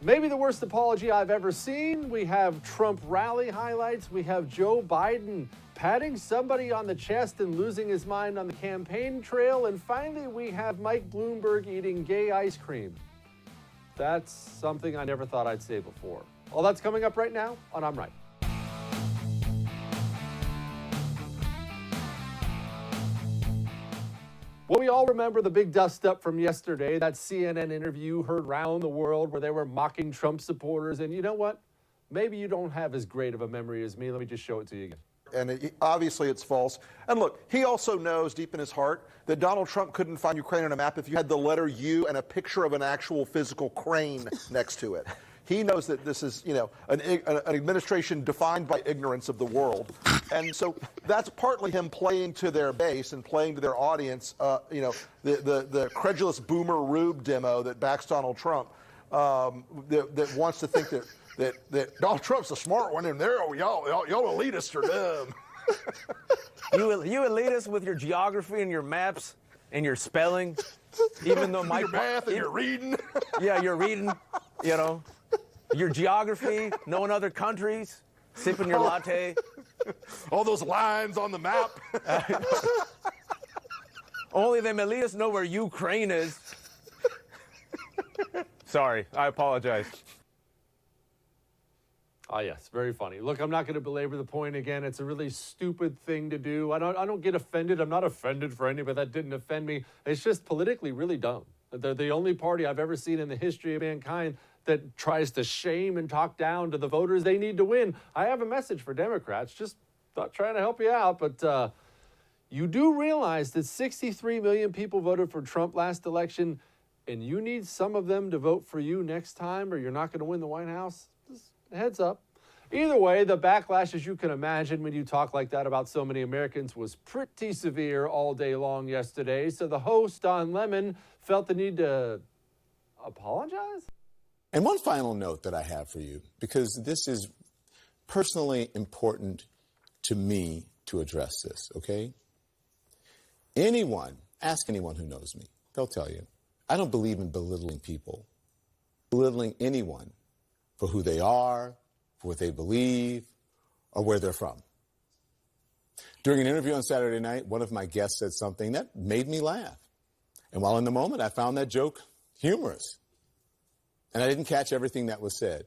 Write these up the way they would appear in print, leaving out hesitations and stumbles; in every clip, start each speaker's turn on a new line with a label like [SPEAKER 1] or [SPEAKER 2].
[SPEAKER 1] Maybe the worst apology I've ever seen. We have Trump rally highlights. We have Joe Biden patting somebody on the chest and losing his mind on the campaign trail. And finally, we have Mike Bloomberg eating gay ice cream. That's something I never thought I'd say before. All that's coming up right now on I'm Right. Well, we all remember the big dust-up from yesterday, that CNN interview heard round the world where they were mocking Trump supporters. And you know what? Maybe you don't have as great of a memory as me. Let me just show it to you again.
[SPEAKER 2] And obviously it's false. And look, he also knows deep in his heart that Donald Trump couldn't find Ukraine on a map if you had the letter U and a picture of an actual physical crane next to it. He knows that this is, an administration defined by ignorance of the world. And so that's partly him playing to their base and playing to their audience, the credulous boomer Rube demo that backs Donald Trump, that wants to think that Donald Trump's the smart one and y'all elitists are dumb.
[SPEAKER 3] You elitists with your geography and your maps and your spelling, even though
[SPEAKER 2] your math and your reading.
[SPEAKER 3] Yeah, you're reading, your geography, knowing other countries, sipping your latte.
[SPEAKER 2] All those lines on the map.
[SPEAKER 3] Only them elitists know where Ukraine is. Sorry, I apologize.
[SPEAKER 1] Ah, yes, very funny. Look, I'm not going to belabor the point again. It's a really stupid thing to do. I don't get offended. I'm not offended for anybody. That didn't offend me. It's just politically really dumb. They're the only party I've ever seen in the history of mankind that tries to shame and talk down to the voters they need to win. I have a message for Democrats, just not trying to help you out, but you do realize that 63 million people voted for Trump last election, and you need some of them to vote for you next time or you're not going to win the White House? Just heads up. Either way, the backlash, as you can imagine, when you talk like that about so many Americans was pretty severe all day long yesterday. So the host, Don Lemon, felt the need to apologize.
[SPEAKER 4] And one final note that I have for you, because this is personally important to me to address this, okay? Ask anyone who knows me. They'll tell you. I don't believe in belittling people, belittling anyone for who they are, for what they believe, or where they're from. During an interview on Saturday night, one of my guests said something that made me laugh. And while in the moment, I found that joke humorous. And I didn't catch everything that was said.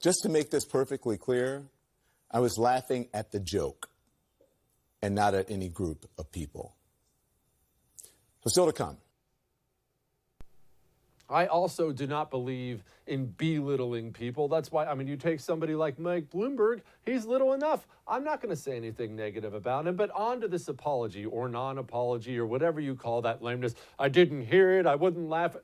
[SPEAKER 4] Just to make this perfectly clear, I was laughing at the joke and not at any group of people. So still to come.
[SPEAKER 1] I also do not believe in belittling people. That's why, you take somebody like Mike Bloomberg, he's little enough. I'm not going to say anything negative about him, but on to this apology or non-apology or whatever you call that lameness. I didn't hear it. I wouldn't laugh.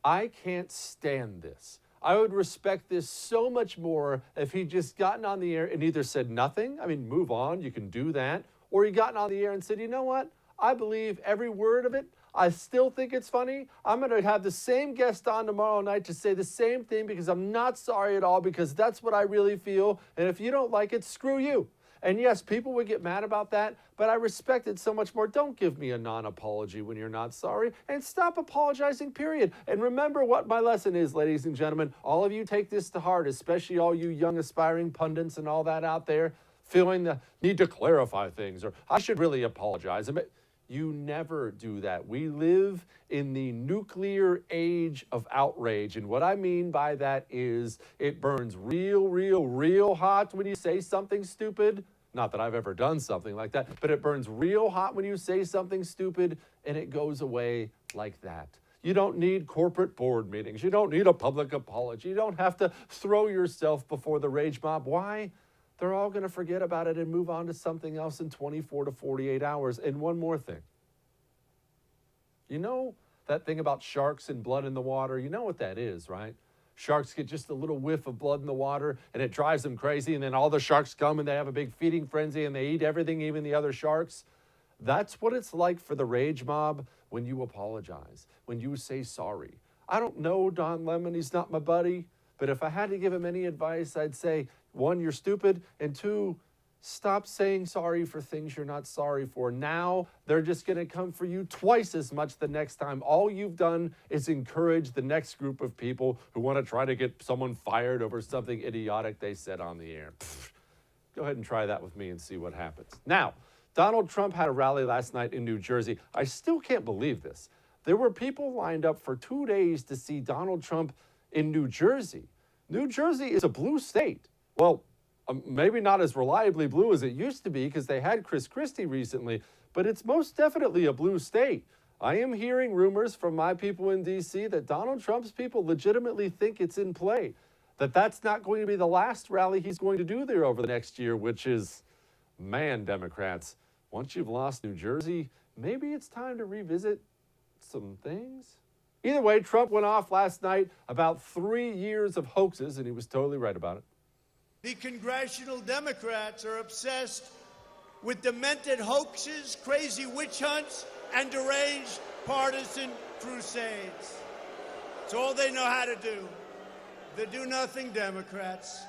[SPEAKER 1] I can't stand this. I would respect this so much more if he'd just gotten on the air and either said nothing, move on, you can do that, or he gotten on the air and said, you know what, I believe every word of it. I still think it's funny. I'm going to have the same guest on tomorrow night to say the same thing because I'm not sorry at all, because that's what I really feel. And if you don't like it, screw you. And yes, people would get mad about that, but I respect it so much more. Don't give me a non-apology when you're not sorry, and stop apologizing, period. And remember what my lesson is, ladies and gentlemen. All of you take this to heart, especially all you young aspiring pundits and all that out there, feeling the need to clarify things, or I should really apologize. You never do that. We live in the nuclear age of outrage. And what I mean by that is it burns real hot when you say something stupid. Not that I've ever done something like that, but it burns real hot when you say something stupid, and it goes away like that. You don't need corporate board meetings. You don't need a public apology. You don't have to throw yourself before the rage mob. Why? They're all going to forget about it and move on to something else in 24 to 48 hours. And one more thing. You know that thing about sharks and blood in the water? You know what that is, right? Sharks get just a little whiff of blood in the water, and it drives them crazy, and then all the sharks come, and they have a big feeding frenzy, and they eat everything, even the other sharks. That's what it's like for the rage mob when you apologize, when you say sorry. I don't know Don Lemon. He's not my buddy. But if I had to give him any advice, I'd say, one, you're stupid, and two, Stop saying sorry for things you're not sorry for. Now they're just going to come for you twice as much the next time. All you've done is encourage the next group of people who want to try to get someone fired over something idiotic they said on the air. Go ahead and try that with me and see what happens. Now, Donald Trump had a rally last night in New Jersey. I still can't believe this. There were people lined up for 2 days to see Donald Trump in New Jersey. New Jersey is a blue state. Well, maybe not as reliably blue as it used to be because they had Chris Christie recently, but it's most definitely a blue state. I am hearing rumors from my people in D.C. that Donald Trump's people legitimately think it's in play, that that's not going to be the last rally he's going to do there over the next year, which is, man, Democrats, once you've lost New Jersey, maybe it's time to revisit some things. Either way, Trump went off last night about 3 years of hoaxes, and he was totally right about it.
[SPEAKER 5] The congressional Democrats are obsessed with demented hoaxes, crazy witch hunts, and deranged partisan crusades. It's all they know how to do. The do-nothing Democrats.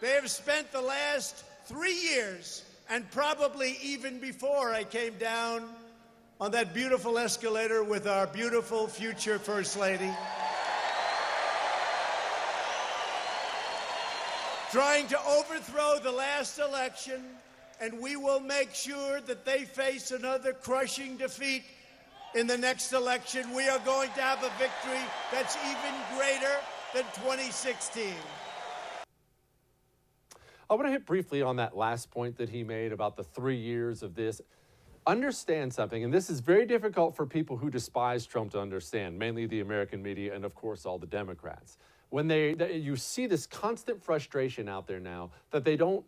[SPEAKER 5] They have spent the last 3 years, and probably even before I came down on that beautiful escalator with our beautiful future First Lady, trying to overthrow the last election, and we will make sure that they face another crushing defeat in the next election. We are going to have a victory that's even greater than 2016.
[SPEAKER 1] I want to hit briefly on that last point that he made about the 3 years of this. Understand something, and this is very difficult for people who despise Trump to understand, mainly the American media and, of course, all the Democrats. When you see this constant frustration out there now that they don't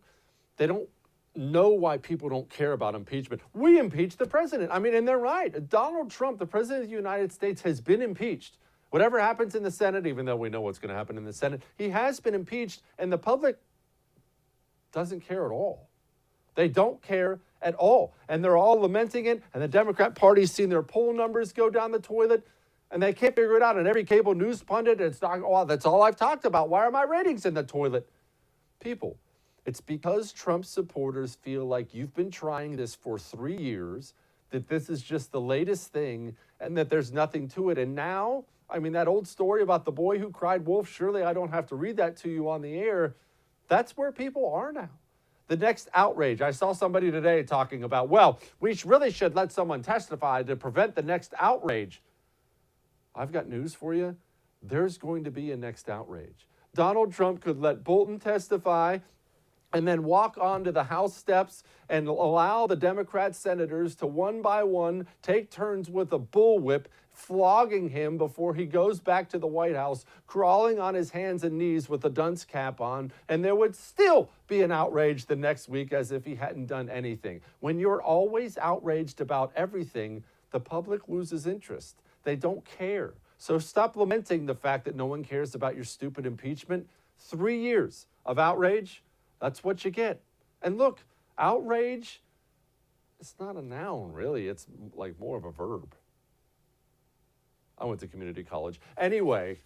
[SPEAKER 1] know why people don't care about impeachment. We impeached the president. I mean, and they're right. Donald Trump, the president of the United States, has been impeached. Whatever happens in the Senate, even though we know what's going to happen in the Senate, he has been impeached, and the public doesn't care at all. They don't care at all. And they're all lamenting it, and the Democrat Party's seen their poll numbers go down the toilet, and they can't figure it out. And every cable news pundit is talking, oh, that's all I've talked about. Why are my ratings in the toilet? People, it's because Trump supporters feel like you've been trying this for 3 years, that this is just the latest thing, and that there's nothing to it. And now, I mean, that old story about the boy who cried wolf, surely I don't have to read that to you on the air. That's where people are now. The next outrage. I saw somebody today talking about, well, we really should let someone testify to prevent the next outrage. I've got news for you. There's going to be a next outrage. Donald Trump could let Bolton testify and then walk onto the House steps and allow the Democrat senators to one by one take turns with a bullwhip, flogging him before he goes back to the White House, crawling on his hands and knees with a dunce cap on, and there would still be an outrage the next week as if he hadn't done anything. When you're always outraged about everything, the public loses interest. They don't care. So stop lamenting the fact that no one cares about your stupid impeachment. 3 years of outrage, that's what you get. And look, outrage, it's not a noun, really. It's like more of a verb. I went to community college. Anyway,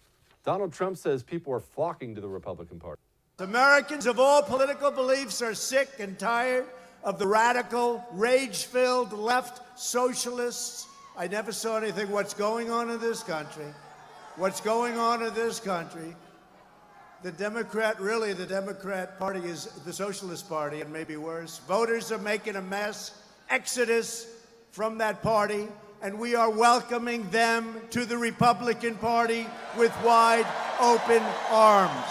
[SPEAKER 1] Donald Trump says people are flocking to the Republican Party.
[SPEAKER 5] Americans of all political beliefs are sick and tired of the radical, rage-filled left socialists. I never saw anything. What's going on in this country? What's going on in this country? The Democrat Party is the Socialist Party, and maybe worse. Voters are making a mass exodus from that party, and we are welcoming them to the Republican Party with wide open arms.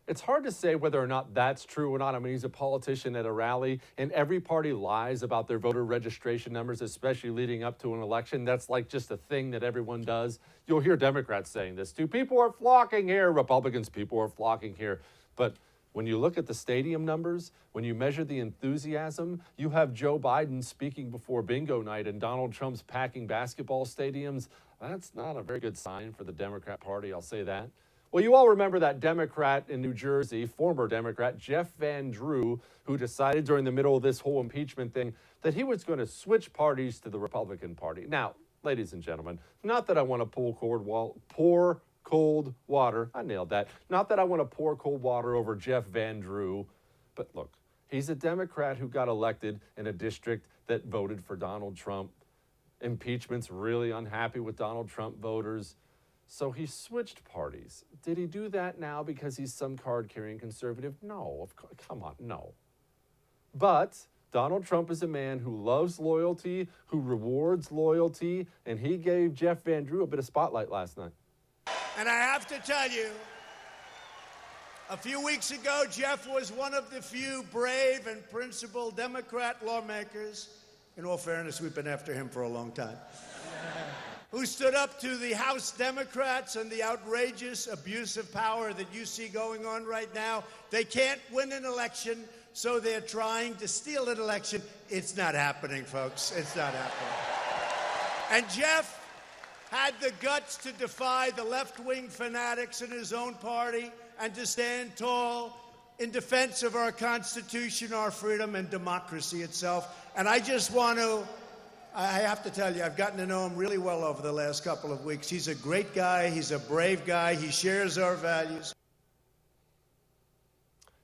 [SPEAKER 1] It's hard to say whether or not that's true or not. I mean, he's a politician at a rally, and every party lies about their voter registration numbers, especially leading up to an election. That's like just a thing that everyone does. You'll hear Democrats saying this too. People are flocking here. Republicans, people are flocking here. But when you look at the stadium numbers, when you measure the enthusiasm, you have Joe Biden speaking before bingo night and Donald Trump's packing basketball stadiums. That's not a very good sign for the Democrat Party, I'll say that. Well, you all remember that Democrat in New Jersey, former Democrat Jeff Van Drew, who decided during the middle of this whole impeachment thing that he was going to switch parties to the Republican Party. Now, ladies and gentlemen, not that I want to pull cold water. I nailed that. Not that I want to pour cold water over Jeff Van Drew, but look, he's a Democrat who got elected in a district that voted for Donald Trump. Impeachment's really unhappy with Donald Trump voters. So he switched parties. Did he do that now because he's some card-carrying conservative? No, come on, no. But Donald Trump is a man who loves loyalty, who rewards loyalty, and he gave Jeff Van Drew a bit of spotlight last night.
[SPEAKER 5] And I have to tell you, a few weeks ago, Jeff was one of the few brave and principled Democrat lawmakers, in all fairness, we've been after him for a long time, who stood up to the House Democrats and the outrageous abuse of power that you see going on right now. They can't win an election, so they're trying to steal an election. It's not happening, folks. It's not happening. And Jeff had the guts to defy the left-wing fanatics in his own party and to stand tall in defense of our Constitution, our freedom, and democracy itself. And I just want to, I have to tell you, I've gotten to know him really well over the last couple of weeks. He's a great guy. He's a brave guy. He shares our values.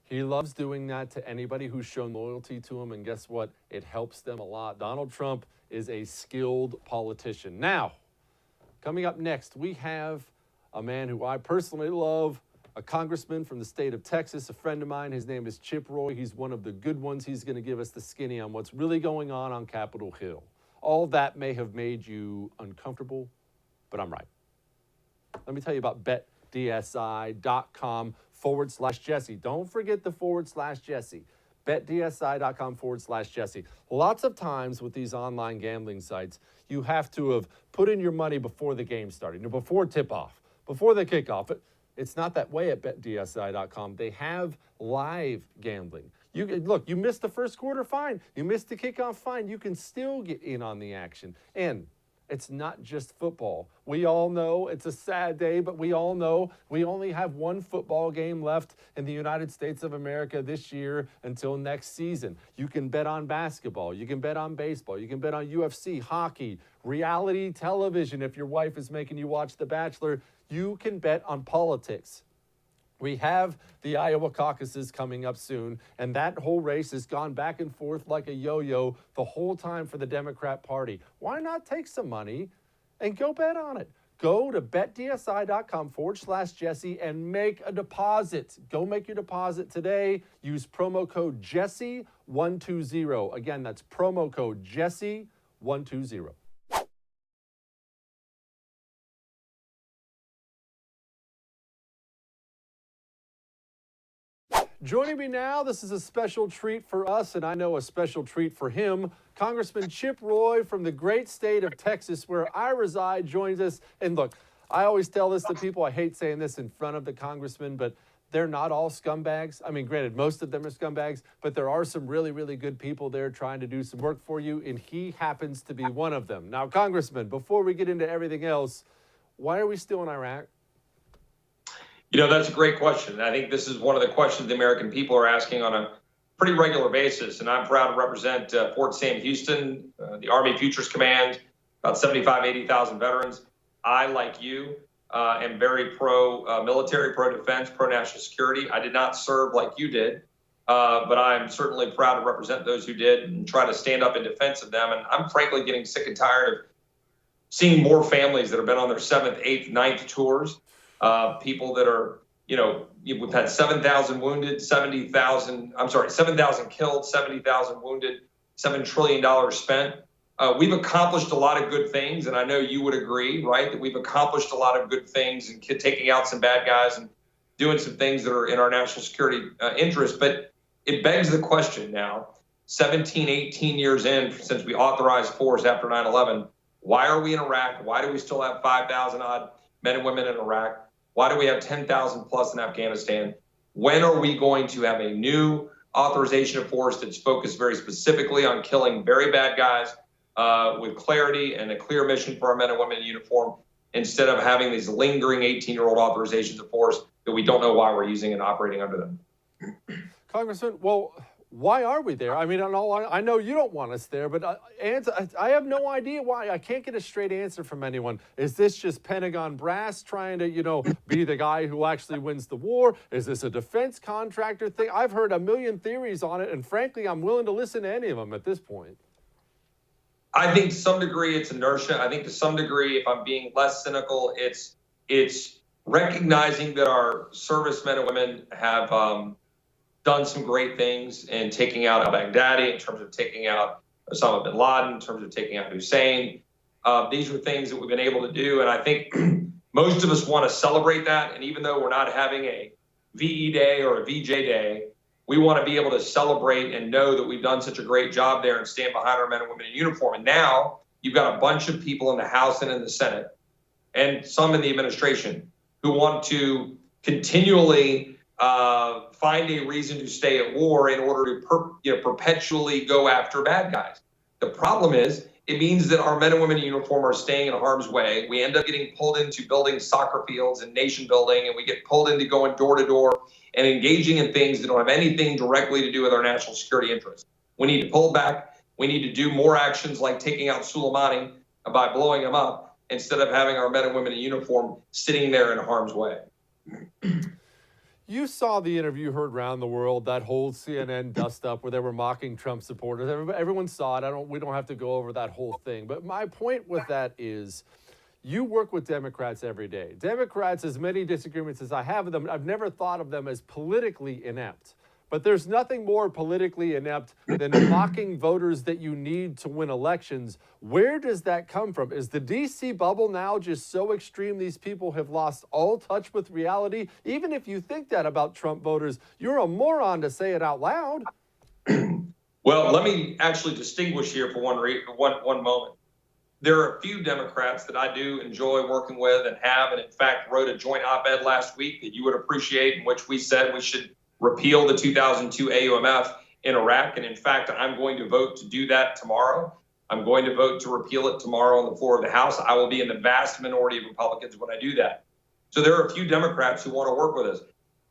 [SPEAKER 1] He loves doing that to anybody who's shown loyalty to him, and guess what? It helps them a lot. Donald Trump is a skilled politician. Now, coming up next, we have a man who I personally love, a congressman from the state of Texas, a friend of mine. His name is Chip Roy. He's one of the good ones. He's going to give us the skinny on what's really going on Capitol Hill. All that may have made you uncomfortable, but I'm right. Let me tell you about betdsi.com/Jesse. Don't forget the /Jesse. betdsi.com/Jesse. Lots of times with these online gambling sites, you have to have put in your money before the game started, before tip-off, before the kickoff. It's not that way at betdsi.com. They have live gambling. Look, you missed the first quarter, fine. You missed the kickoff, fine. You can still get in on the action. And it's not just football. We all know it's a sad day, but we all know we only have one football game left in the United States of America this year until next season. You can bet on basketball. You can bet on baseball. You can bet on UFC, hockey, reality television. If your wife is making you watch The Bachelor, you can bet on politics. We have the Iowa caucuses coming up soon, and that whole race has gone back and forth like a yo-yo the whole time for the Democrat Party. Why not take some money and go bet on it? Go to betdsi.com/Jesse and make a deposit. Go make your deposit today. Use promo code Jesse120. Again, that's promo code Jesse120. Joining me now, this is a special treat for us, and I know a special treat for him. Congressman Chip Roy from the great state of Texas, where I reside, joins us. And look, I always tell this to people. I hate saying this in front of the congressman, but they're not all scumbags. I mean, granted, most of them are scumbags, but there are some really, really good people there trying to do some work for you, and he happens to be one of them. Now, Congressman, before we get into everything else, why are we still in Iraq?
[SPEAKER 6] You know, that's a great question. I think this is one of the questions the American people are asking on a pretty regular basis. And I'm proud to represent Fort Sam Houston, the Army Futures Command, about 80,000 veterans. I, like you, am very pro-military, pro-defense, pro-national security. I did not serve like you did, but I'm certainly proud to represent those who did and try to stand up in defense of them. And I'm frankly getting sick and tired of seeing more families that have been on their 7th, 8th, 9th tours. People that are, we've had 7,000 wounded, 7,000 killed, 70,000 wounded, $7 trillion spent. We've accomplished a lot of good things, and I know you would agree, right, that we've accomplished a lot of good things and taking out some bad guys and doing some things that are in our national security interest. But it begs the question now, 17, 18 years in since we authorized force after 9/11, why are we in Iraq? Why do we still have 5,000 odd men and women in Iraq? Why do we have 10,000 plus in Afghanistan? When are we going to have a new authorization of force that's focused very specifically on killing very bad guys with clarity and a clear mission for our men and women in uniform, instead of having these lingering 18-year-old authorizations of force that we don't know why we're using and operating under them?
[SPEAKER 1] Congressman, well, Why are we there? I mean, I know you don't want us there, but I have no idea why. I can't get a straight answer from anyone. Is this just Pentagon brass trying to, be the guy who actually wins the war? Is this a defense contractor thing? I've heard a million theories on it, and frankly, I'm willing to listen to any of them at this point.
[SPEAKER 6] I think to some degree it's inertia. I think to some degree, if I'm being less cynical, it's recognizing that our servicemen and women have done some great things in taking out al-Baghdadi, in terms of taking out Osama bin Laden, in terms of taking out Hussein. These are things that we've been able to do, and I think most of us want to celebrate that. And even though we're not having a VE Day or a VJ Day, we want to be able to celebrate and know that we've done such a great job there and stand behind our men and women in uniform. And now you've got a bunch of people in the House and in the Senate, and some in the administration, who want to continually find a reason to stay at war in order to perpetually go after bad guys. The problem is, it means that our men and women in uniform are staying in harm's way. We end up getting pulled into building soccer fields and nation building, and we get pulled into going door to door and engaging in things that don't have anything directly to do with our national security interests. We need to pull back. We need to do more actions like taking out Soleimani by blowing him up, instead of having our men and women in uniform sitting there in harm's way.
[SPEAKER 1] You saw the interview heard around the world, that whole CNN dust up where they were mocking Trump supporters. Everyone saw it. We don't have to go over that whole thing. But my point with that is, you work with Democrats every day. Democrats, as many disagreements as I have with them, I've never thought of them as politically inept. But there's nothing more politically inept than mocking voters that you need to win elections. Where does that come from? Is the D.C. bubble now just so extreme these people have lost all touch with reality? Even if you think that about Trump voters, you're a moron to say it out loud.
[SPEAKER 6] Well, let me actually distinguish here for one moment. There are a few Democrats that I do enjoy working with and have, and in fact wrote a joint op-ed last week that you would appreciate, in which we said we should repeal the 2002 AUMF in Iraq. And in fact, I'm going to vote to do that tomorrow. I'm going to vote to repeal it tomorrow on the floor of the House. I will be in the vast minority of Republicans when I do that. So there are a few Democrats who want to work with us.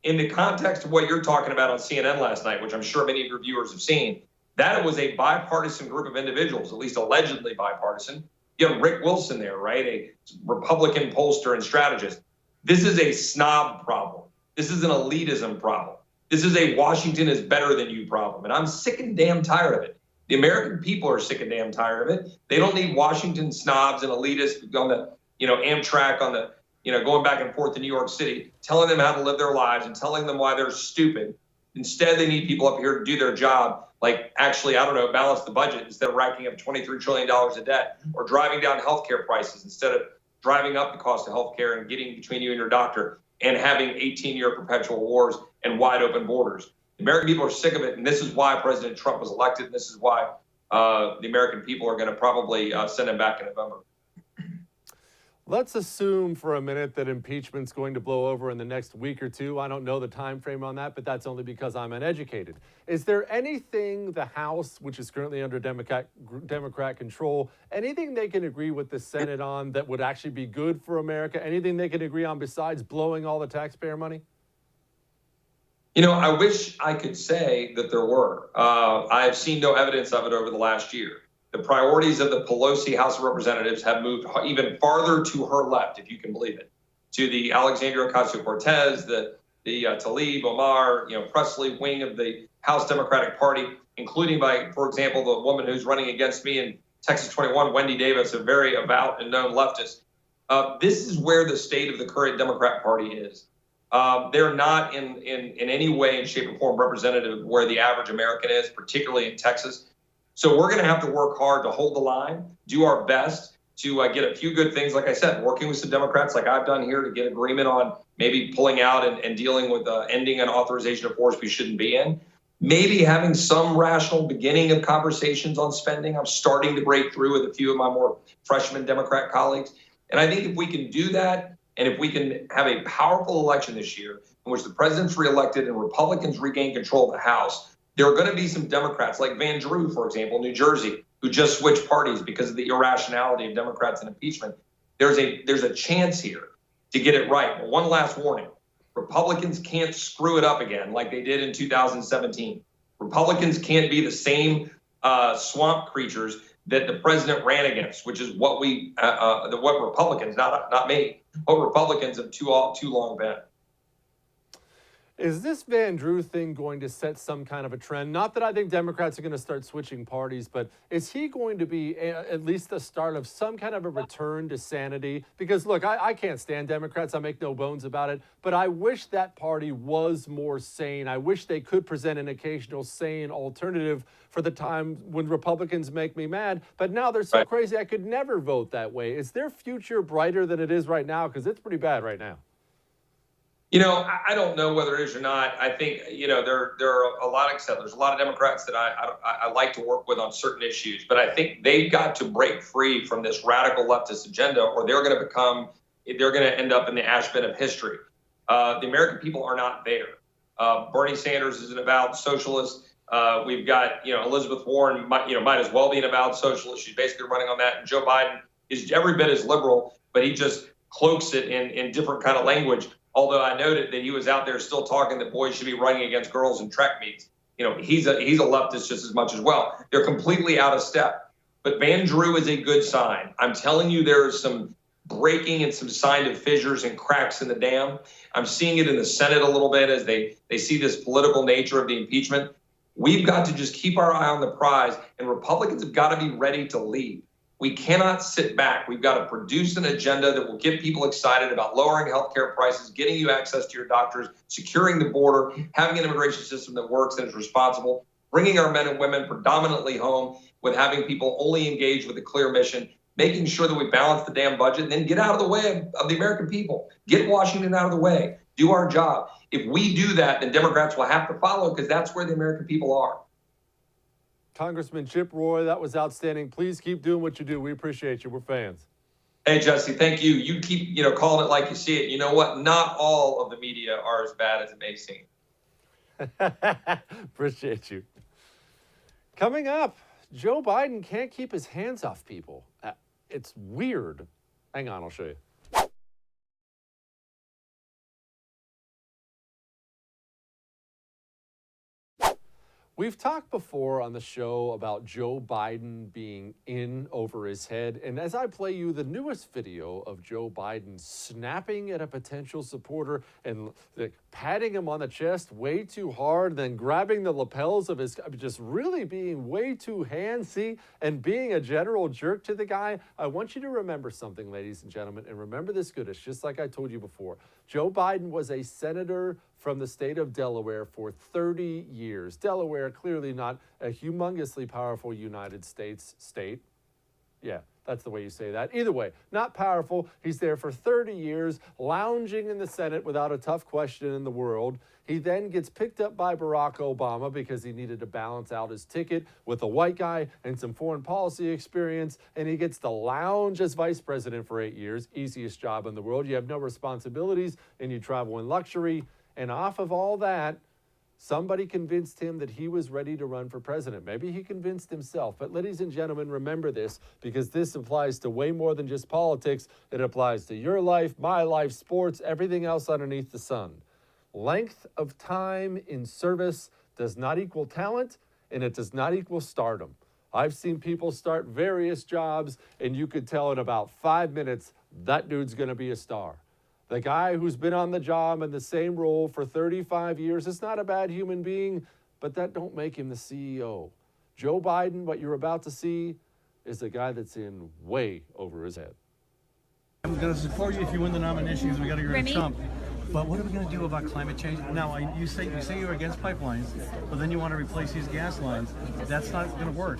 [SPEAKER 6] In the context of what you're talking about on CNN last night, which I'm sure many of your viewers have seen, that was a bipartisan group of individuals, at least allegedly bipartisan. You have Rick Wilson there, right? A Republican pollster and strategist. This is a snob problem. This is an elitism problem. This is a Washington is better than you problem. And I'm sick and damn tired of it. The American people are sick and damn tired of it. They don't need Washington snobs and elitists on the, Amtrak, on the, going back and forth to New York City, telling them how to live their lives and telling them why they're stupid. Instead, they need people up here to do their job, like actually, balance the budget instead of racking up $23 trillion of debt, or driving down healthcare prices instead of driving up the cost of healthcare and getting between you and your doctor, and having 18-year perpetual wars and wide open borders. The American people are sick of it, and this is why President Trump was elected, and this is why the American people are going to probably send him back in November.
[SPEAKER 1] Let's assume for a minute that impeachment's going to blow over in the next week or two. I don't know the time frame on that, but that's only because I'm uneducated. Is there anything the House, which is currently under Democrat control, anything they can agree with the Senate on that would actually be good for America? Anything they can agree on besides blowing all the taxpayer money?
[SPEAKER 6] I wish I could say that there were. I have seen no evidence of it over the last year. The priorities of the Pelosi House of Representatives have moved even farther to her left, if you can believe it, to the Alexandria Ocasio-Cortez, the Tlaib, Omar, Presley wing of the House Democratic Party, including by, for example, the woman who's running against me in Texas 21, Wendy Davis, a very avowed and known leftist. This is where the state of the current Democrat Party is. They're not in any way, in shape, or form representative of where the average American is, particularly in Texas. So we're going to have to work hard to hold the line, do our best to get a few good things, like I said, working with some Democrats like I've done here to get agreement on maybe pulling out and dealing with ending an authorization of force we shouldn't be in. Maybe having some rational beginning of conversations on spending. I'm starting to break through with a few of my more freshman Democrat colleagues. And I think if we can do that, and if we can have a powerful election this year in which the president's reelected and Republicans regain control of the House, there are going to be some Democrats like Van Drew, for example, New Jersey, who just switched parties because of the irrationality of Democrats and impeachment. There's a chance here to get it right. But one last warning. Republicans can't screw it up again like they did in 2017. Republicans can't be the same swamp creatures that the president ran against, which is what what Republicans, not me, what Republicans have too long been.
[SPEAKER 1] Is this Van Drew thing going to set some kind of a trend? Not that I think Democrats are going to start switching parties, but is he going to be at least the start of some kind of a return to sanity? Because, look, I can't stand Democrats. I make no bones about it. But I wish that party was more sane. I wish they could present an occasional sane alternative for the time when Republicans make me mad. But now they're so crazy, I could never vote that way. Is their future brighter than it is right now? Because it's pretty bad right now.
[SPEAKER 6] You know, I don't know whether it is or not. I think, there are a lot of settlers, a lot of Democrats that I like to work with on certain issues, but I think they've got to break free from this radical leftist agenda, or they're going to end up in the ash bin of history. The American people are not there. Bernie Sanders is an avowed socialist. We've got, Elizabeth Warren might as well be an avowed socialist. She's basically running on that. And Joe Biden is every bit as liberal, but he just cloaks it in different kind of language. Although I noted that he was out there still talking that boys should be running against girls in track meets. He's a leftist just as much as well. They're completely out of step. But Van Drew is a good sign. I'm telling you, there is some breaking and some sign of fissures and cracks in the dam. I'm seeing it in the Senate a little bit as they see this political nature of the impeachment. We've got to just keep our eye on the prize, and Republicans have got to be ready to lead. We cannot sit back. We've got to produce an agenda that will get people excited about lowering healthcare prices, getting you access to your doctors, securing the border, having an immigration system that works and is responsible, bringing our men and women predominantly home with having people only engage with a clear mission, making sure that we balance the damn budget, and then get out of the way of the American people. Get Washington out of the way. Do our job. If we do that, then Democrats will have to follow, because that's where the American people are.
[SPEAKER 1] Congressman Chip Roy, that was outstanding. Please keep doing what you do. We appreciate you. We're fans.
[SPEAKER 6] Hey, Jesse, thank you. You keep, calling it like you see it. You know what? Not all of the media are as bad as it may seem.
[SPEAKER 1] Appreciate you. Coming up, Joe Biden can't keep his hands off people. It's weird. Hang on, I'll show you. We've talked before on the show about Joe Biden being in over his head, and as I play you the newest video of Joe Biden snapping at a potential supporter and patting him on the chest way too hard, then grabbing the lapels of his, just really being way too handsy and being a general jerk to the guy, I want you to remember something, ladies and gentlemen, and remember this good. It's just like I told you before. Joe Biden was a senator from the state of Delaware for 30 years. Delaware, clearly not a humongously powerful United States state. Yeah, that's the way you say that. Either way, not powerful. He's there for 30 years, lounging in the Senate without a tough question in the world. He then gets picked up by Barack Obama because he needed to balance out his ticket with a white guy and some foreign policy experience, and he gets to lounge as vice president for 8 years. Easiest job in the world. You have no responsibilities, and you travel in luxury. And off of all that, somebody convinced him that he was ready to run for president. Maybe he convinced himself. But ladies and gentlemen, remember this, because this applies to way more than just politics. It applies to your life, my life, sports, everything else underneath the sun. Length of time in service does not equal talent, and it does not equal stardom. I've seen people start various jobs, and you could tell in about 5 minutes that dude's going to be a star. The guy who's been on the job in the same role for 35 years is not a bad human being, but that don't make him the CEO. Joe Biden, what you're about to see, is a guy that's in way over his head.
[SPEAKER 7] I'm going to support you if you win the nominations. We got to get rid of Trump. But what are we going to do about climate change? Now, you say you're against pipelines, but then you want to replace these gas lines. That's not going to work.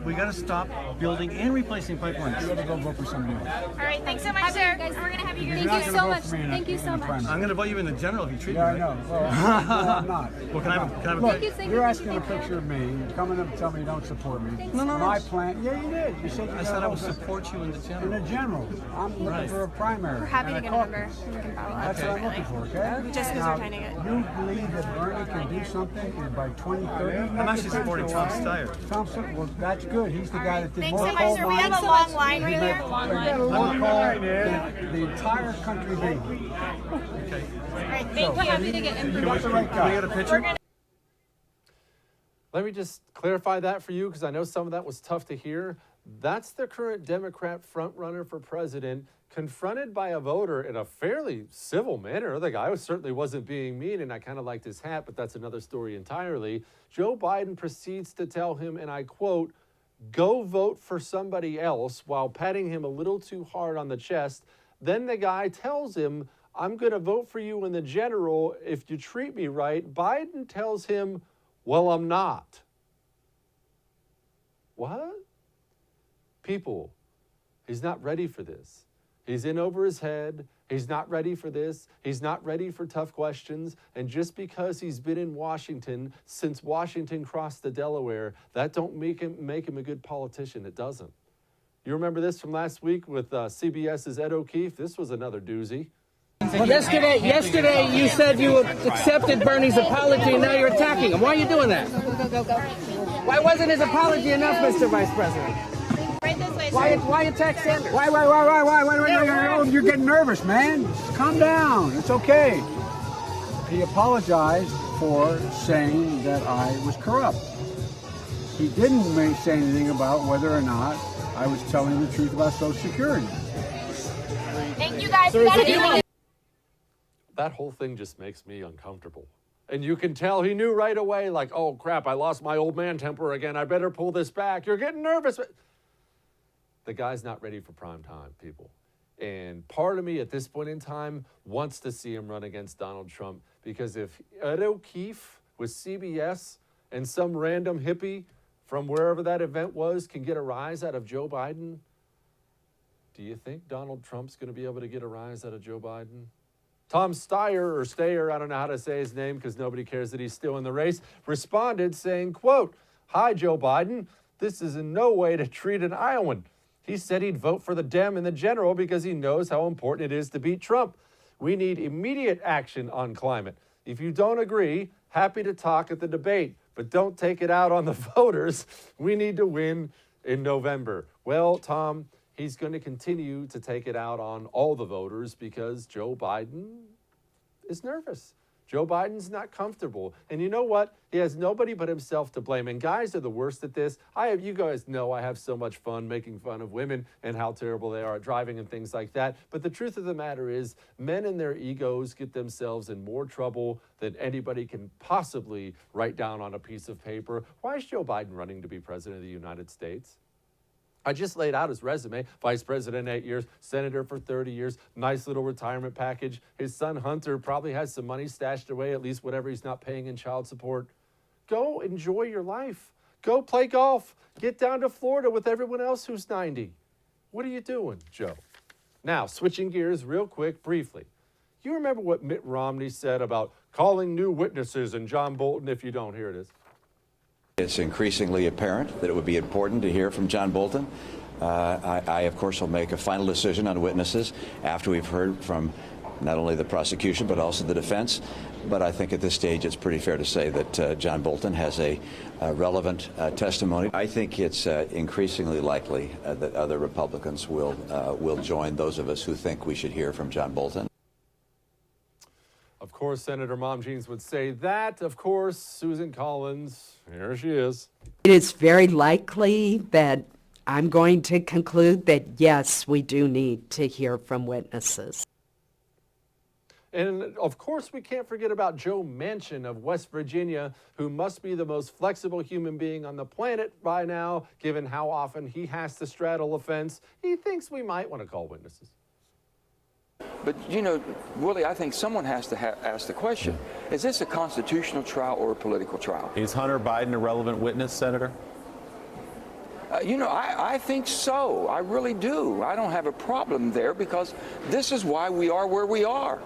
[SPEAKER 7] We got to stop building and replacing pipelines. You got to go vote for somebody else.
[SPEAKER 8] All right, thanks so much, sir. We're going to have you. Thank you so much. Thank you so much.
[SPEAKER 7] I'm going to vote you in the general if you treat me
[SPEAKER 9] Yeah,
[SPEAKER 7] right.
[SPEAKER 9] I know. Well, I'm not.
[SPEAKER 7] Well, can I have a
[SPEAKER 9] Look,
[SPEAKER 8] you.
[SPEAKER 9] you're asking a picture of me. You're coming up and telling me you don't support me.
[SPEAKER 7] No.
[SPEAKER 9] My plan. Yeah, you did. You said you
[SPEAKER 7] I said I would support you in the general.
[SPEAKER 9] in the general. I'm looking for a primary.
[SPEAKER 8] We're happy to
[SPEAKER 9] and
[SPEAKER 8] get
[SPEAKER 9] a
[SPEAKER 8] a number.
[SPEAKER 9] caucus.
[SPEAKER 8] We can follow up.
[SPEAKER 9] That's what I'm looking for, okay?
[SPEAKER 8] Just because
[SPEAKER 9] Now,
[SPEAKER 8] we're trying to get.
[SPEAKER 9] You believe that Bernie can do something by 2030?
[SPEAKER 7] I'm actually supporting Trump's tire.
[SPEAKER 9] Thompson, well, that's good. He's the guy that did
[SPEAKER 8] Thanks
[SPEAKER 9] more
[SPEAKER 8] so much,
[SPEAKER 9] coal
[SPEAKER 8] sir. We have
[SPEAKER 9] mines.
[SPEAKER 8] a long line right here.
[SPEAKER 9] We got a long call than the entire country did.
[SPEAKER 8] All right, thank you. Happy to get
[SPEAKER 9] You got the right
[SPEAKER 7] Can we
[SPEAKER 9] guy.
[SPEAKER 7] get a picture?
[SPEAKER 1] Let me just clarify that for you because I know some of that was tough to hear. That's the current Democrat frontrunner for president, confronted by a voter in a fairly civil manner. The guy certainly wasn't being mean, and I kind of liked his hat, but that's another story entirely. Joe Biden proceeds to tell him, and I quote, "Go vote for somebody else," while patting him a little too hard on the chest. Then the guy tells him, "I'm going to vote for you in the general if you treat me right." Biden tells him, "Well, I'm not." What? People, he's not ready for this. He's in over his head. He's not ready for this. He's not ready for tough questions. And just because he's been in Washington since Washington crossed the Delaware, that don't make him a good politician. It doesn't. You remember this from last week with CBS's Ed O'Keefe? This was another doozy.
[SPEAKER 10] Yesterday you said you accepted Bernie's apology and now you're attacking him. Why are you doing that? Why wasn't his apology enough, Mr. Vice President?
[SPEAKER 8] Right this way,
[SPEAKER 10] Why attack Sanders?
[SPEAKER 9] Why? You're getting nervous, man. Calm down. It's okay. He apologized for saying that I was corrupt. He didn't say anything about whether or not I was telling the truth about Social Security.
[SPEAKER 8] Thank you guys. That
[SPEAKER 1] whole thing just makes me uncomfortable. And you can tell he knew right away, like, oh, crap, I lost my old man temper again. I better pull this back. You're getting nervous. The guy's not ready for prime time, people. And part of me at this point in time wants to see him run against Donald Trump, because if Ed O'Keefe with CBS and some random hippie from wherever that event was can get a rise out of Joe Biden, do you think Donald Trump's going to be able to get a rise out of Joe Biden? Tom Steyer, I don't know how to say his name because nobody cares that he's still in the race, responded saying, quote, "Hi, Joe Biden. This is in no way to treat an Iowan. He said he'd vote for the Dem in the general because he knows how important it is to beat Trump. We need immediate action on climate. If you don't agree, happy to talk at the debate, but don't take it out on the voters. We need to win in November." Well, Tom, he's going to continue to take it out on all the voters because Joe Biden is nervous. Joe Biden's not comfortable. And you know what? He has nobody but himself to blame. And guys are the worst at this. You guys know I have so much fun making fun of women and how terrible they are at driving and things like that. But the truth of the matter is, men and their egos get themselves in more trouble than anybody can possibly write down on a piece of paper. Why is Joe Biden running to be president of the United States? I just laid out his resume. Vice president 8 years, senator for 30 years, nice little retirement package. His son Hunter probably has some money stashed away, at least whatever he's not paying in child support. Go enjoy your life. Go play golf. Get down to Florida with everyone else who's 90. What are you doing, Joe? Now, switching gears real quick, briefly. You remember what Mitt Romney said about calling new witnesses and John Bolton? If you don't, here it is.
[SPEAKER 11] It's increasingly apparent that it would be important to hear from John Bolton. I, of course, will make a final decision on witnesses after we've heard from not only the prosecution but also the defense. But I think at this stage it's pretty fair to say that John Bolton has a relevant testimony. I think it's increasingly likely that other Republicans will join those of us who think we should hear from John Bolton.
[SPEAKER 1] Of course, Senator Mom Jeans would say that. Of course, Susan Collins, here she is.
[SPEAKER 12] It is very likely that I'm going to conclude that, yes, we do need to hear from witnesses.
[SPEAKER 1] And, of course, we can't forget about Joe Manchin of West Virginia, who must be the most flexible human being on the planet by now, given how often he has to straddle a fence. He thinks we might want to call witnesses.
[SPEAKER 13] But, you know, Willie, I think someone has to ask the question, is this a constitutional trial or a political trial?
[SPEAKER 3] Is Hunter Biden a relevant witness, Senator?
[SPEAKER 13] You know, I think so. I really do. I don't have a problem there because this is why we are where we are.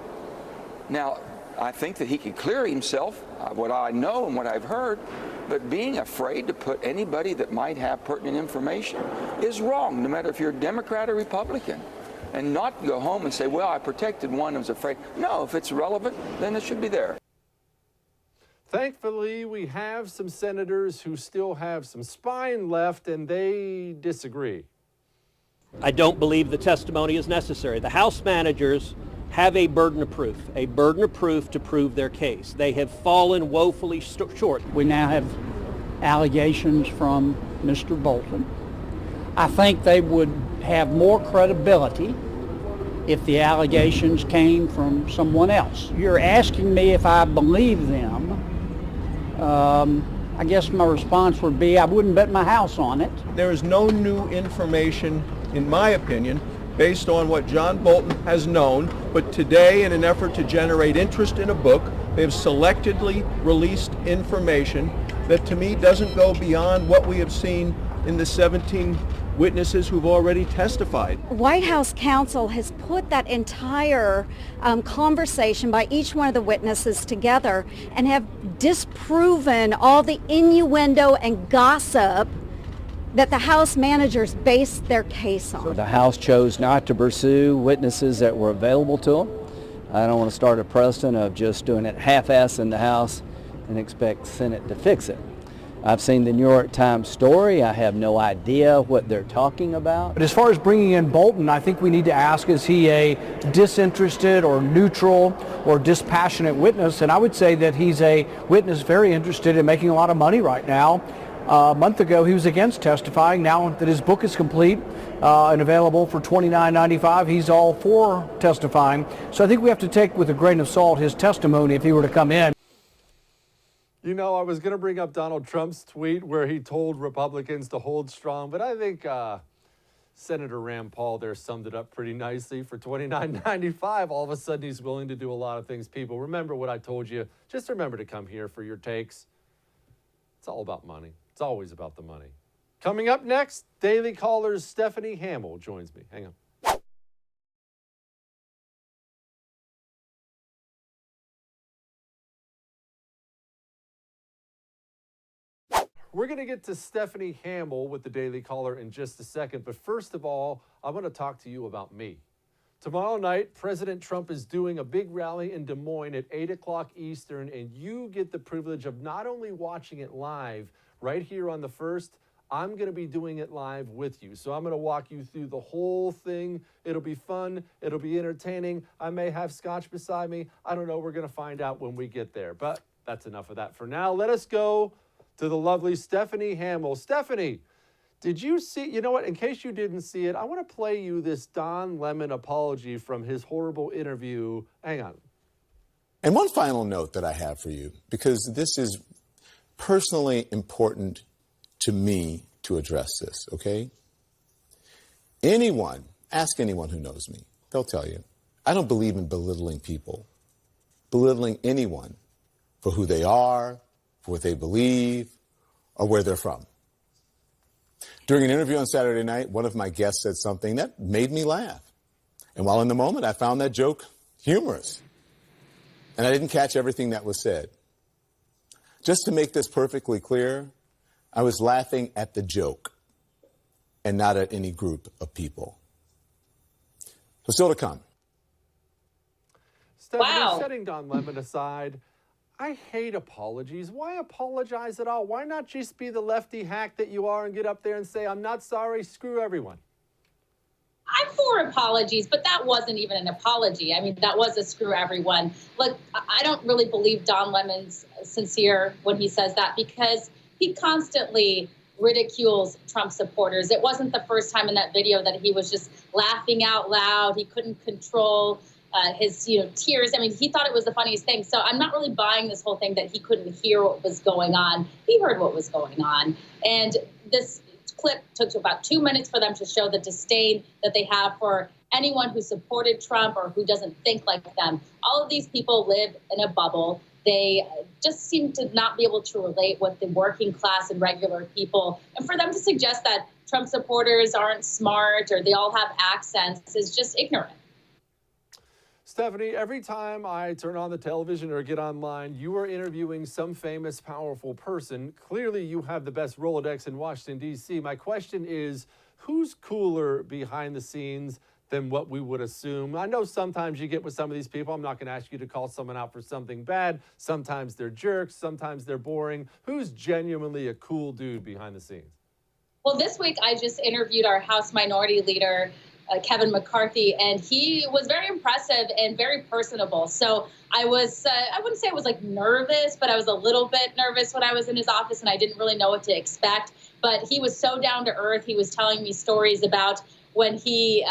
[SPEAKER 13] Now, I think that he can clear himself, what I know and what I've heard, but being afraid to put anybody that might have pertinent information is wrong, no matter if you're a Democrat or Republican. And not go home and say, well, I protected one who was afraid. No, if it's relevant, then it should be there.
[SPEAKER 1] Thankfully, we have some senators who still have some spine left, and they disagree.
[SPEAKER 14] I don't believe the testimony is necessary. The House managers have a burden of proof to prove their case. They have fallen woefully short.
[SPEAKER 9] We now have allegations from Mr. Bolton. I think they would have more credibility if the allegations came from someone else. You're asking me if I believe them. I guess my response would be I wouldn't bet my house on it.
[SPEAKER 15] There is no new information, in my opinion, based on what John Bolton has known, but today, in an effort to generate interest in a book, they have selectively released information that to me doesn't go beyond what we have seen in the 17 witnesses who've already testified.
[SPEAKER 16] White House counsel has put that entire conversation by each one of the witnesses together and have disproven all the innuendo and gossip that the House managers based their case on.
[SPEAKER 17] The House chose not to pursue witnesses that were available to them. I don't want to start a precedent of just doing it half-ass in the House and expect the Senate to fix it. I've seen the New York Times story. I have no idea what they're talking about.
[SPEAKER 7] But as far as bringing in Bolton, I think we need to ask, is he a disinterested or neutral or dispassionate witness? And I would say that he's a witness very interested in making a lot of money right now. A month ago, he was against testifying. Now that his book is complete and available for $29.95, he's all for testifying. So I think we have to take with a grain of salt his testimony if he were to come in.
[SPEAKER 1] You know, I was going to bring up Donald Trump's tweet where he told Republicans to hold strong, but I think Senator Rand Paul there summed it up pretty nicely. For $29.95, all of a sudden he's willing to do a lot of things. People, remember what I told you. Just remember to come here for your takes. It's all about money. It's always about the money. Coming up next, Daily Caller's Stephanie Hamel joins me. Hang on. We're going to get to Stephanie Hamel with the Daily Caller in just a second. But first of all, I want to talk to you about me. Tomorrow night, President Trump is doing a big rally in Des Moines at 8 o'clock Eastern, and you get the privilege of not only watching it live right here on the First, I'm going to be doing it live with you. So I'm going to walk you through the whole thing. It'll be fun. It'll be entertaining. I may have scotch beside me. I don't know. We're going to find out when we get there. But that's enough of that for now. Let us go to the lovely Stephanie Hamel. Stephanie, did you see, you know what, in case you didn't see it, I want to play you this Don Lemon apology from his horrible interview. Hang on.
[SPEAKER 4] And one final note that I have for you, because this is personally important to me to address this, okay? Ask anyone who knows me. They'll tell you. I don't believe in belittling people, belittling anyone for who they are, for what they believe, or where they're from. During an interview on Saturday night, one of my guests said something that made me laugh. And while in the moment, I found that joke humorous. And I didn't catch everything that was said. Just to make this perfectly clear, I was laughing at the joke and not at any group of people. So still to come.
[SPEAKER 1] Stephanie, setting Don Lemon aside, I hate apologies. Why apologize at all? Why not just be the lefty hack that you are and get up there and say, I'm not sorry, screw everyone?
[SPEAKER 18] I'm for apologies, but that wasn't even an apology. I mean, that was a screw everyone. Look, I don't really believe Don Lemon's sincere when he says that, because he constantly ridicules Trump supporters. It wasn't the first time in that video that he was just laughing out loud. He couldn't control his tears. I mean, he thought it was the funniest thing. So I'm not really buying this whole thing that he couldn't hear what was going on. He heard what was going on. And this clip took about 2 minutes for them to show the disdain that they have for anyone who supported Trump or who doesn't think like them. All of these people live in a bubble. They just seem to not be able to relate with the working class and regular people. And for them to suggest that Trump supporters aren't smart or they all have accents is just ignorant.
[SPEAKER 1] Stephanie, every time I turn on the television or get online, you are interviewing some famous, powerful person. Clearly, you have the best Rolodex in Washington, D.C. My question is, who's cooler behind the scenes than what we would assume? I know sometimes you get with some of these people. I'm not going to ask you to call someone out for something bad. Sometimes they're jerks. Sometimes they're boring. Who's genuinely a cool dude behind the scenes?
[SPEAKER 18] Well, this week I just interviewed our House Minority Leader, Kevin McCarthy, and he was very impressive and very personable. So I was, I wouldn't say I was like nervous, but I was a little bit nervous when I was in his office and I didn't really know what to expect. But he was so down to earth. He was telling me stories about when he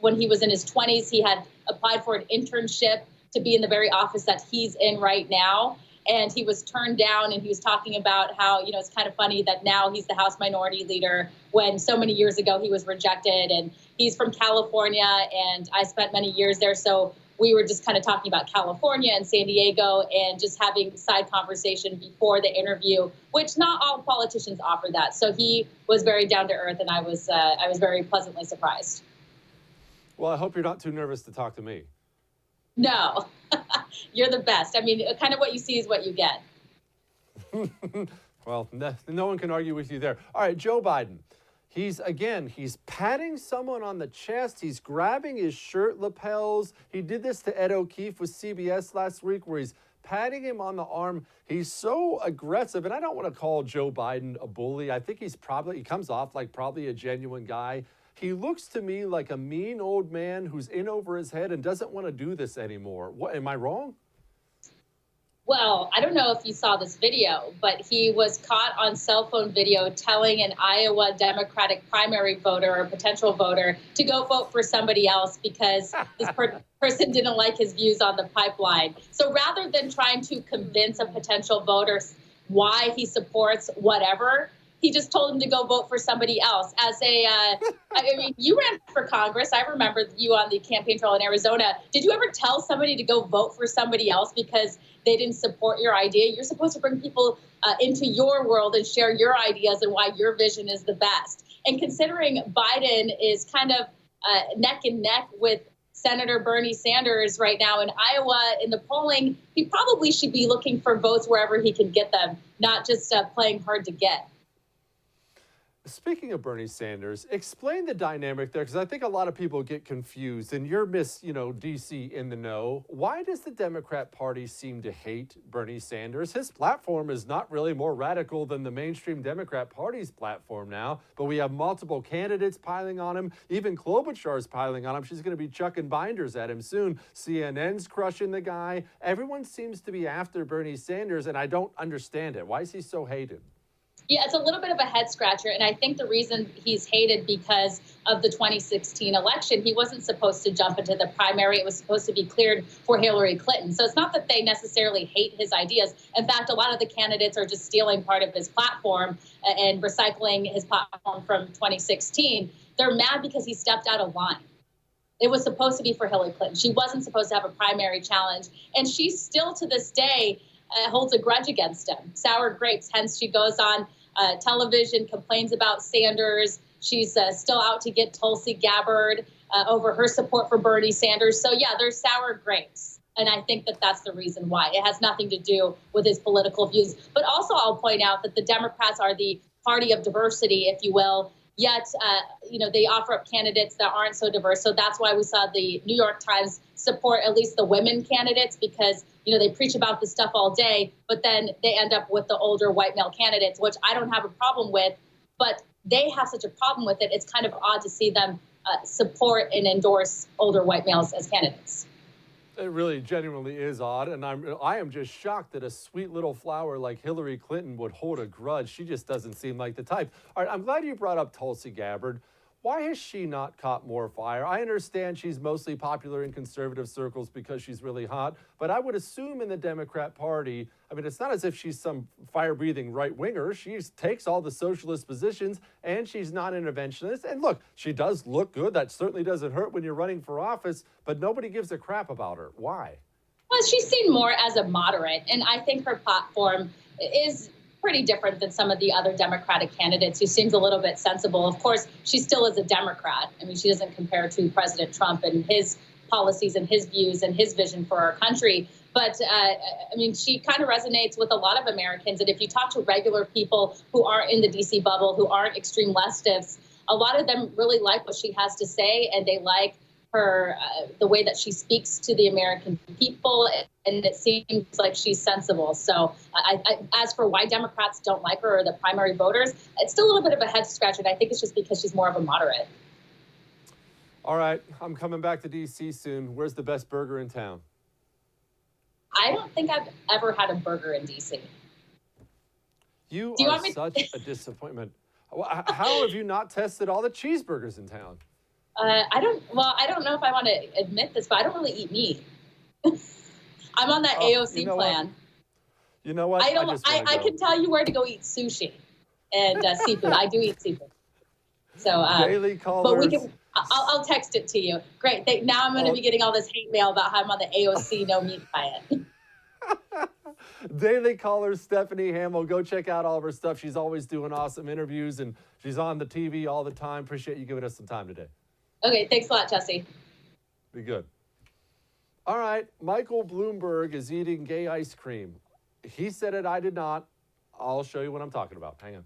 [SPEAKER 18] was in his 20s, he had applied for an internship to be in the very office that he's in right now. And he was turned down, and he was talking about how, you know, it's kind of funny that now he's the House Minority Leader when so many years ago he was rejected. And he's from California, and I spent many years there. So we were just kind of talking about California and San Diego and just having side conversation before the interview, which not all politicians offer that. So he was very down to earth, and I was very pleasantly surprised.
[SPEAKER 1] Well, I hope you're not too nervous to talk to me.
[SPEAKER 18] No, you're the best. I mean, kind of what you see is what you get.
[SPEAKER 1] Well, no one can argue with you there. All right, Joe Biden. He's patting someone on the chest. He's grabbing his shirt lapels. He did this to Ed O'Keefe with CBS last week where he's patting him on the arm. He's so aggressive, and I don't want to call Joe Biden a bully. I think he comes off like probably a genuine guy. He looks to me like a mean old man who's in over his head and doesn't want to do this anymore. What, am I wrong?
[SPEAKER 18] Well, I don't know if you saw this video, but he was caught on cell phone video telling an Iowa Democratic primary voter or potential voter to go vote for somebody else because this person didn't like his views on the pipeline. So rather than trying to convince a potential voter why he supports whatever, he just told him to go vote for somebody else. I mean, you ran for Congress. I remember you on the campaign trail in Arizona. Did you ever tell somebody to go vote for somebody else because they didn't support your idea? You're supposed to bring people into your world and share your ideas and why your vision is the best. And considering Biden is kind of neck and neck with Senator Bernie Sanders right now in Iowa in the polling, he probably should be looking for votes wherever he can get them, not just playing hard to get.
[SPEAKER 1] Speaking of Bernie Sanders, explain the dynamic there, because I think a lot of people get confused, and you're Miss, DC in the know. Why does the Democrat Party seem to hate Bernie Sanders? His platform is not really more radical than the mainstream Democrat Party's platform now, but we have multiple candidates piling on him. Even Klobuchar's piling on him. She's going to be chucking binders at him soon. CNN's crushing the guy. Everyone seems to be after Bernie Sanders, and I don't understand it. Why is he so hated?
[SPEAKER 18] Yeah, it's a little bit of a head scratcher. And I think the reason he's hated because of the 2016 election, he wasn't supposed to jump into the primary. It was supposed to be cleared for Hillary Clinton. So it's not that they necessarily hate his ideas. In fact, a lot of the candidates are just stealing part of his platform and recycling his platform from 2016. They're mad because he stepped out of line. It was supposed to be for Hillary Clinton. She wasn't supposed to have a primary challenge. And she still to this day holds a grudge against him. Sour grapes. Hence, she goes on television, complains about Sanders. She's still out to get Tulsi Gabbard over her support for Bernie Sanders. So, yeah, there's sour grapes. And I think that that's the reason why. It has nothing to do with his political views. But also, I'll point out that the Democrats are the party of diversity, if you will. Yet, they offer up candidates that aren't so diverse. So that's why we saw the New York Times support at least the women candidates because, they preach about this stuff all day, but then they end up with the older white male candidates, which I don't have a problem with. But they have such a problem with it. It's kind of odd to see them support and endorse older white males as candidates.
[SPEAKER 1] It really genuinely is odd, and I am just shocked that a sweet little flower like Hillary Clinton would hold a grudge. She just doesn't seem like the type. All right, I'm glad you brought up Tulsi Gabbard. Why has she not caught more fire? I understand she's mostly popular in conservative circles because she's really hot, but I would assume in the Democrat Party, it's not as if she's some fire-breathing right-winger. She takes all the socialist positions, and she's not interventionist. And look, she does look good. That certainly doesn't hurt when you're running for office, but nobody gives a crap about her. Why?
[SPEAKER 18] Well, she's seen more as a moderate, and I think her platform is pretty different than some of the other Democratic candidates who seems a little bit sensible. Of course, she still is a Democrat. She doesn't compare to President Trump and his policies and his views and his vision for our country. But, she kind of resonates with a lot of Americans. And if you talk to regular people who aren't in the D.C. bubble, who aren't extreme leftists, a lot of them really like what she has to say, and they like her, the way that she speaks to the American people, and it seems like she's sensible. So as for why Democrats don't like her or the primary voters, it's still a little bit of a head scratcher, and I think it's just because she's more of a moderate.
[SPEAKER 1] All right, I'm coming back to D.C. soon. Where's the best burger in town?
[SPEAKER 18] I don't think I've ever had a burger in D.C.
[SPEAKER 1] You are such a disappointment. How have you not tested all the cheeseburgers in town?
[SPEAKER 18] I don't know if I want to admit this, but I don't really eat meat. I'm on that AOC plan.
[SPEAKER 1] You know what?
[SPEAKER 18] I can tell you where to go eat sushi and seafood. I do eat seafood. So,
[SPEAKER 1] daily callers.
[SPEAKER 18] But we can. I'll text it to you. Great. Now I'm going to be getting all this hate mail about how I'm on the AOC no meat diet.
[SPEAKER 1] Daily caller Stephanie Hamel. Go check out all of her stuff. She's always doing awesome interviews, and she's on the TV all the time. Appreciate you giving us some time today.
[SPEAKER 18] Okay, thanks a lot, Jesse.
[SPEAKER 1] Be good. All right, Michael Bloomberg is eating gay ice cream. He said it, I did not. I'll show you what I'm talking about. Hang on.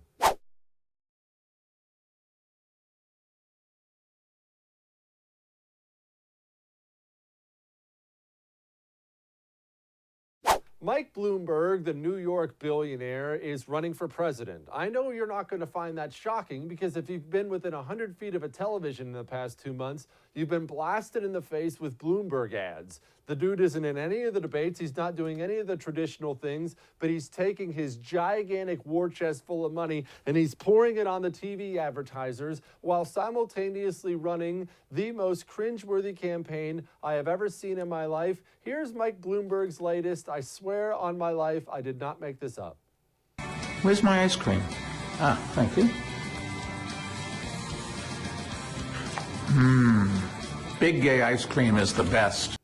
[SPEAKER 1] Mike Bloomberg, the New York billionaire, is running for president. I know you're not going to find that shocking because if you've been within 100 feet of a television in the past 2 months, you've been blasted in the face with Bloomberg ads. The dude isn't in any of the debates. He's not doing any of the traditional things, but he's taking his gigantic war chest full of money and he's pouring it on the TV advertisers while simultaneously running the most cringeworthy campaign I have ever seen in my life. Here's Mike Bloomberg's latest. I swear on my life, I did not make this up.
[SPEAKER 19] Where's my ice cream? Ah, thank you. Big gay ice cream is the best.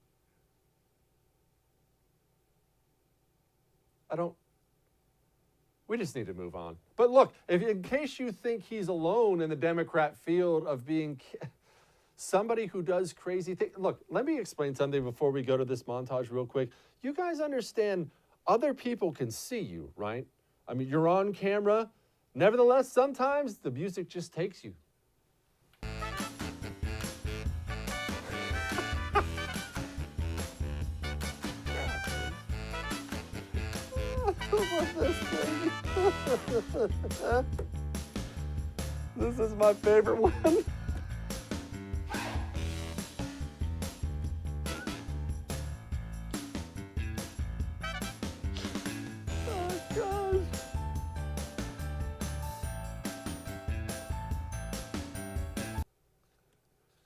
[SPEAKER 1] We just need to move on. But look, in case you think he's alone in the Democrat field of being somebody who does crazy things. Look, let me explain something before we go to this montage real quick. You guys understand other people can see you, right? I mean, you're on camera. Nevertheless, sometimes the music just takes you. This is my favorite one. Oh, gosh.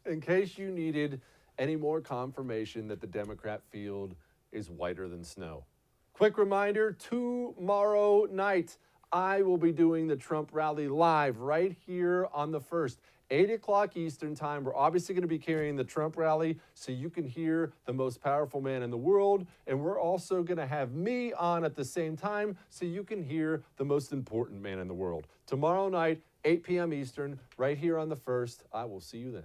[SPEAKER 1] In case you needed any more confirmation that the Democrat field is whiter than snow. Quick reminder, tomorrow night, I will be doing the Trump rally live right here on the 1st, 8 o'clock Eastern time. We're obviously going to be carrying the Trump rally so you can hear the most powerful man in the world. And we're also going to have me on at the same time so you can hear the most important man in the world. Tomorrow night, 8 p.m. Eastern, right here on the 1st. I will see you then.